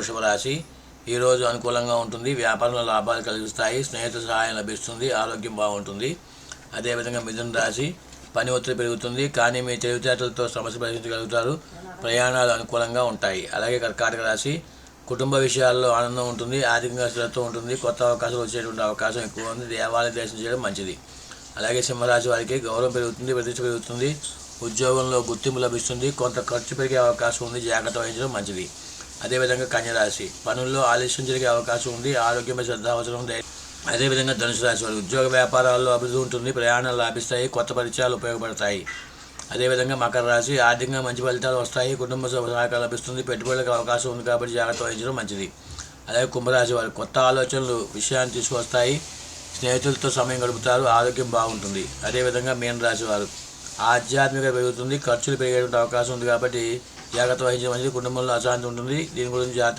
వృషభ రాశి. ఈరోజు అనుకూలంగా ఉంటుంది. వ్యాపారంలో లాభాలు కలిగిస్తాయి. స్నేహితుల సహాయం లభిస్తుంది. ఆరోగ్యం బాగుంటుంది. అదేవిధంగా మిథున రాశి, పని ఒత్తిడి పెరుగుతుంది కానీ మీ తెలివితేటలతో సమస్య పరిష్కరించగలుగుతారు. ప్రయాణాలు అనుకూలంగా ఉంటాయి. అలాగే కర్కాటక రాశి, కుటుంబ విషయాల్లో ఆనందం ఉంటుంది. ఆర్థికంగా స్థిరత్వం ఉంటుంది. కొత్త అవకాశాలు వచ్చేటువంటి అవకాశం ఎక్కువ ఉంది. దేవాలయ దర్శనం చేయడం మంచిది. అలాగే సింహరాశి వారికి గౌరవం పెరుగుతుంది. ప్రతిష్ట పెరుగుతుంది. ఉద్యోగంలో గుర్తింపు లభిస్తుంది. కొంత ఖర్చు పెరిగే అవకాశం ఉంది. జాగ్రత్త వహించడం మంచిది. అదేవిధంగా కన్యరాశి, పనుల్లో ఆలస్యం జరిగే అవకాశం ఉంది. ఆరోగ్యమే శ్రద్ధ అవసరం. అదేవిధంగా ధనుసు రాశి వారు, ఉద్యోగ వ్యాపారాల్లో అభివృద్ధి ఉంటుంది. ప్రయాణాలు లాభిస్తాయి. కొత్త పరిచయాలు ఉపయోగపడతాయి. అదేవిధంగా మకర రాశి, ఆర్థికంగా మంచి ఫలితాలు వస్తాయి. కుటుంబ సహకారం లభిస్తుంది. పెట్టుబడులకు అవకాశం ఉంది కాబట్టి జాగ్రత్త వహించడం మంచిది. అలాగే కుంభరాశి వారు, కొత్త ఆలోచనలు విషయాన్ని తీసుకొస్తాయి. స్నేహితులతో సమయం గడుపుతారు. ఆరోగ్యం బాగుంటుంది. అదేవిధంగా మీన రాశి వారు, ఆధ్యాత్మిక పెరుగుతుంది. ఖర్చులు పెరిగేటువంటి అవకాశం ఉంది కాబట్టి జాగ్రత్త వహించడం మంచిది. కుటుంబంలో అశాంతి ఉంటుంది. దీని గురించి జాగ్రత్త